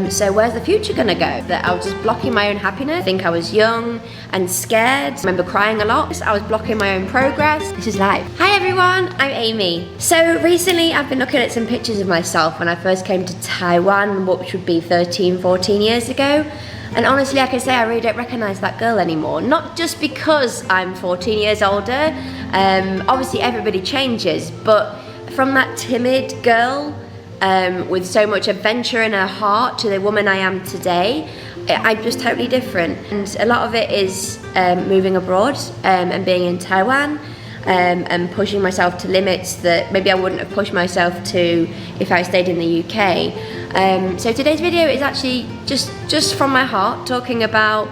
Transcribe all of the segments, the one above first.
So where's the future gonna go? That I was just blocking my own happiness. I think I was young and scared. I remember crying a lot. I was blocking my own progress. This is life. Hi everyone, I'm Amy. So recently I've been looking at some pictures of myself when I first came to Taiwan, which would be 13, 14 years ago. And honestly, I can say I really don't recognize that girl anymore. Not just because I'm 14 years older. Obviously everybody changes, but from that timid girl with so much adventure in her heart to the woman I am today, I'm just totally different. And a lot of it is moving abroad and being in Taiwan and pushing myself to limits that maybe I wouldn't have pushed myself to if I stayed in the UK. So today's video is actually just from my heart, talking about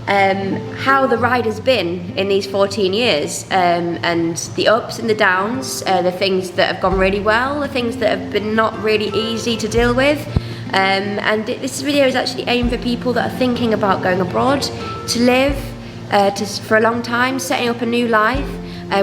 how the ride has been in these 14 years, and the ups and the downs, the things that have gone really well, the things that have been not really easy to deal with. And this video is actually aimed for people that are thinking about going abroad to live for a long time, setting up a new life,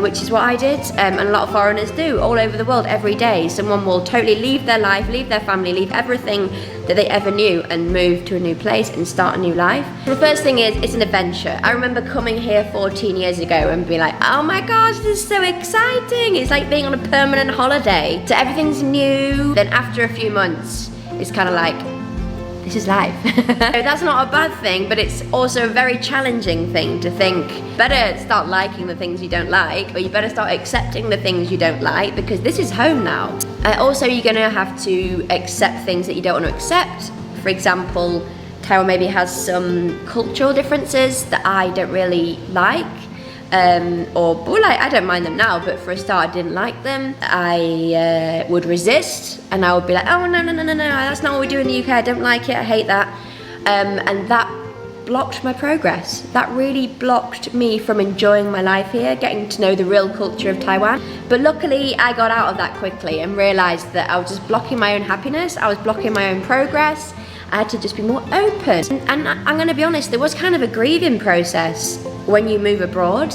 which is what I did, and a lot of foreigners do all over the world every day. Someone will totally leave their life, leave their family, leave everything that they ever knew and move to a new place and start a new life. The first thing is, it's an adventure. I remember coming here 14 years ago and being like, oh my gosh, this is so exciting. It's like being on a permanent holiday. So everything's new. Then after a few months, it's kind of like, this is life. That's not a bad thing, but it's also a very challenging thing to think, better start liking the things you don't like, or you better start accepting the things you don't like, because this is home now. Also, you're gonna have to accept things that you don't want to accept. For example, Taiwan maybe has some cultural differences that I don't really like. I don't mind them now, but for a start I didn't like them. I would resist, and I would be like, oh no, that's not what we do in the UK, I don't like it, I hate that. And that blocked my progress. That really blocked me from enjoying my life here, getting to know the real culture of Taiwan. But luckily I got out of that quickly and realised that I was just blocking my own happiness, I was blocking my own progress. I had to just be more open. And I'm gonna be honest, there was kind of a grieving process when you move abroad.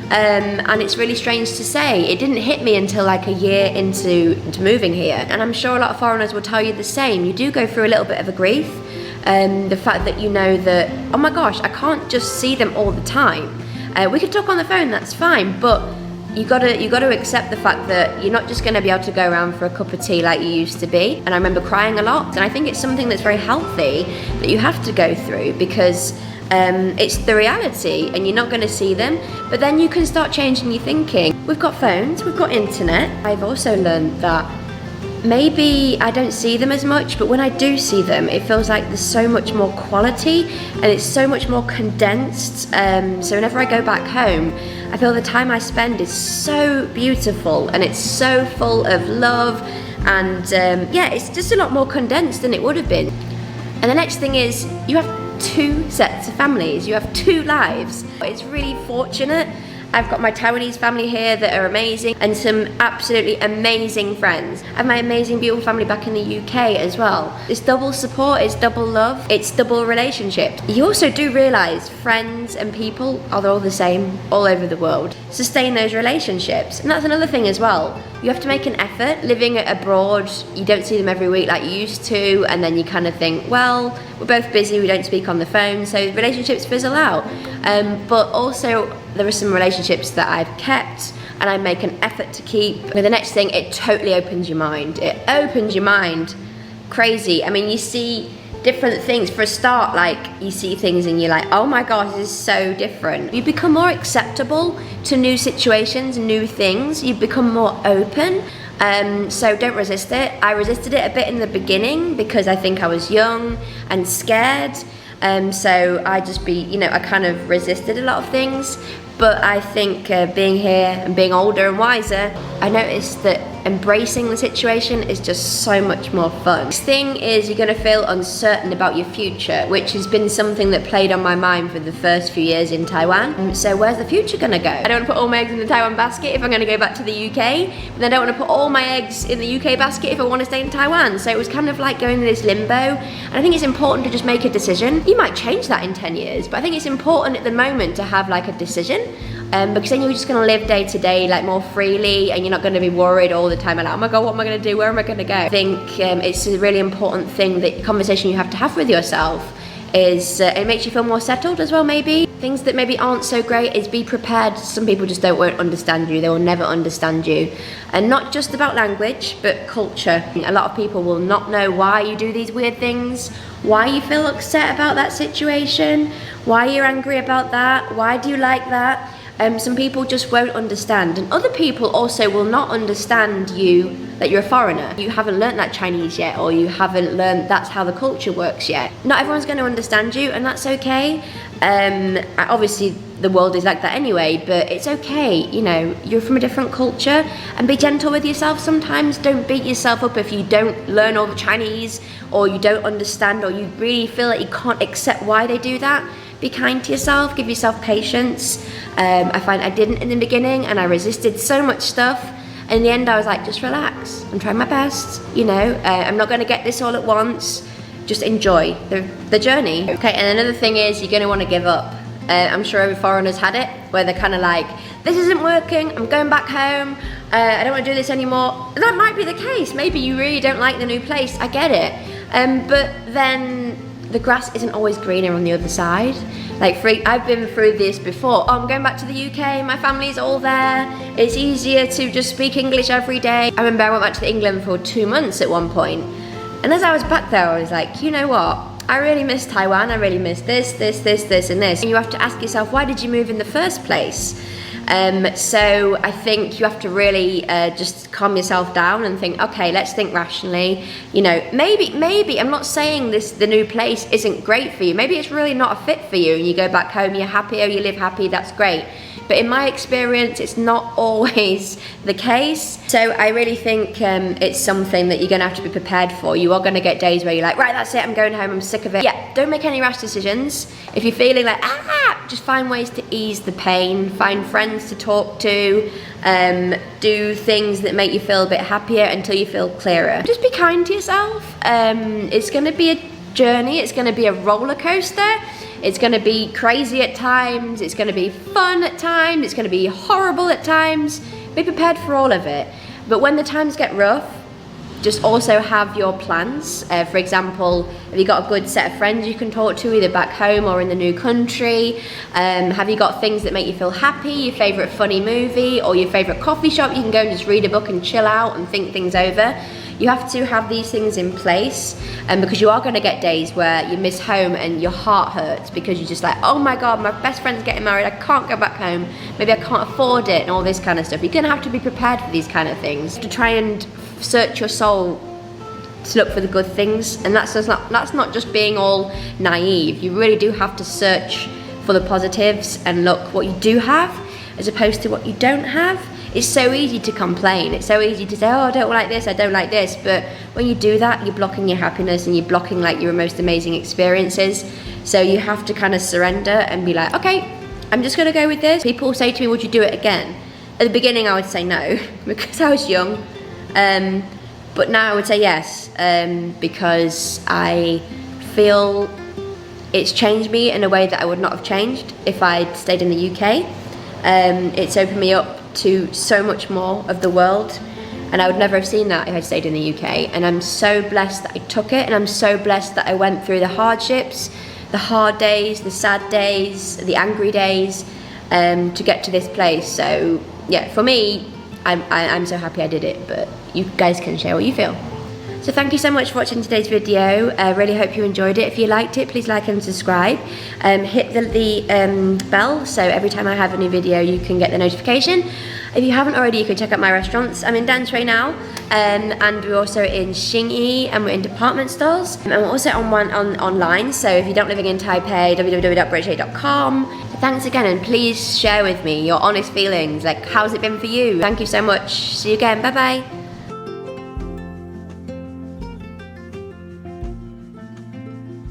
And it's really strange to say, it didn't hit me until like a year into moving here. And I'm sure a lot of foreigners will tell you the same. You do go through a little bit of a grief. The fact that you know that, oh my gosh, I can't just see them all the time. We could talk on the phone, that's fine, but you gotta accept the fact that you're not just gonna be able to go around for a cup of tea like you used to be. And I remember crying a lot, and I think it's something that's very healthy that you have to go through, because it's the reality and you're not gonna see them, but then you can start changing your thinking. We've got phones, we've got internet. I've also learned that maybe I don't see them as much, but when I do see them, it feels like there's so much more quality and it's so much more condensed. So whenever I go back home, I feel the time I spend is so beautiful and it's so full of love, and yeah, it's just a lot more condensed than it would have been. And the next thing is, you have two sets of families, you have two lives. It's really fortunate. I've got my Taiwanese family here that are amazing, and some absolutely amazing friends. I have my amazing, beautiful family back in the UK as well. It's double support, it's double love, it's double relationship. You also do realise friends and people are all the same all over the world. Sustain those relationships, and that's another thing as well. You have to make an effort. Living abroad, you don't see them every week like you used to, and then you kind of think, well, we're both busy, we don't speak on the phone, so relationships fizzle out. But also, there are some relationships that I've kept and I make an effort to keep. But the next thing, it totally opens your mind. It opens your mind. Crazy. I mean, you see different things. For a start, like, you see things and you're like, oh my gosh, this is so different. You become more acceptable to new situations, new things. You become more open. So don't resist it. I resisted it a bit in the beginning because I think I was young and scared. So I kind of resisted a lot of things. But I think being here and being older and wiser, I noticed that embracing the situation is just so much more fun. Next thing is, you're going to feel uncertain about your future, which has been something that played on my mind for the first few years in Taiwan. So where's the future going to go? I don't want to put all my eggs in the Taiwan basket if I'm going to go back to the UK, but I don't want to put all my eggs in the UK basket if I want to stay in Taiwan. So it was kind of like going in this limbo, and I think it's important to just make a decision. You might change that in 10 years, but I think it's important at the moment to have like a decision. Because then you're just going to live day to day like more freely, and you're not going to be worried all the time. I'm like, oh my god, what am I going to do? Where am I going to go? I think it's a really important thing, that conversation you have to have with yourself is it makes you feel more settled as well. Maybe things that maybe aren't so great is be prepared. Some people just won't understand you. They will never understand you, and not just about language but culture. A lot of people will not know why you do these weird things, why you feel upset about that situation, why you're angry about that, why do you like that. Some people just won't understand, and other people also will not understand you, that you're a foreigner. You haven't learnt that Chinese yet, or you haven't learnt that's how the culture works yet. Not everyone's going to understand you, and that's okay. Obviously the world is like that anyway, but it's okay. You know, you're from a different culture, and be gentle with yourself sometimes. Don't beat yourself up if you don't learn all the Chinese, or you don't understand, or you really feel that you can't accept why they do that. Be kind to yourself, give yourself patience. I find I didn't in the beginning, and I resisted so much stuff. And in the end I was like, just relax, I'm trying my best, you know, I'm not going to get this all at once. Just enjoy the journey. Okay, and another thing is you're going to want to give up. I'm sure every foreigner's had it, where they're kind of like, this isn't working, I'm going back home, I don't want to do this anymore. That might be the case. Maybe you really don't like the new place, I get it. But then the grass isn't always greener on the other side. Like, I've been through this before. Oh, I'm going back to the UK, my family's all there. It's easier to just speak English every day. I remember I went back to England for 2 months at one point. And as I was back there, I was like, you know what? I really miss Taiwan, I really miss this, and this. And you have to ask yourself, why did you move in the first place? So I think you have to really just calm yourself down and think, okay, let's think rationally. You know, maybe, I'm not saying the new place isn't great for you. Maybe it's really not a fit for you, and you go back home, you're happier, you live happy, that's great. But in my experience, it's not always the case. So I really think it's something that you're gonna have to be prepared for. You are gonna get days where you're like, right, that's it, I'm going home, I'm sick of it. Yeah, don't make any rash decisions. If you're feeling like, just find ways to ease the pain, find friends to talk to, do things that make you feel a bit happier until you feel clearer. Just be kind to yourself. It's gonna be a journey, it's gonna be a roller coaster. It's going to be crazy at times, it's going to be fun at times, it's going to be horrible at times. Be prepared for all of it. But when the times get rough, just also have your plans. For example, have you got a good set of friends you can talk to, either back home or in the new country? Have you got things that make you feel happy, your favourite funny movie, or your favourite coffee shop you can go and just read a book and chill out and think things over? You have to have these things in place, because you are going to get days where you miss home and your heart hurts because you're just like, oh my god, my best friend's getting married, I can't go back home, maybe I can't afford it, and all this kind of stuff. You're going to have to be prepared for these kind of things, to try and search your soul to look for the good things. And that's not just being all naive. You really do have to search for the positives and look what you do have as opposed to what you don't have. It's so easy to complain, it's so easy to say, oh, I don't like this, I don't like this, but when you do that, you're blocking your happiness and you're blocking like your most amazing experiences. So you have to kind of surrender and be like, okay, I'm just gonna go with this. People say to me, would you do it again? At the beginning I would say no, because I was young, but now I would say yes, because I feel it's changed me in a way that I would not have changed if I'd stayed in the UK. It's opened me up to so much more of the world, and I would never have seen that if I'd stayed in the UK. And I'm so blessed that I took it, and I'm so blessed that I went through the hardships, the hard days, the sad days, the angry days, to get to this place. So yeah, for me, I'm so happy I did it, but you guys can share what you feel. So thank you so much for watching today's video. I really hope you enjoyed it. If you liked it, please like and subscribe. Hit the bell, so every time I have a new video you can get the notification. If you haven't already, you can check out my restaurants. I'm in Danshui now, and we're also in Xingyi, and we're in department stores. And we're also online, so if you don't living in Taipei, www.bridgehate.com. So thanks again, and please share with me your honest feelings, like how's it been for you? Thank you so much. See you again, bye bye.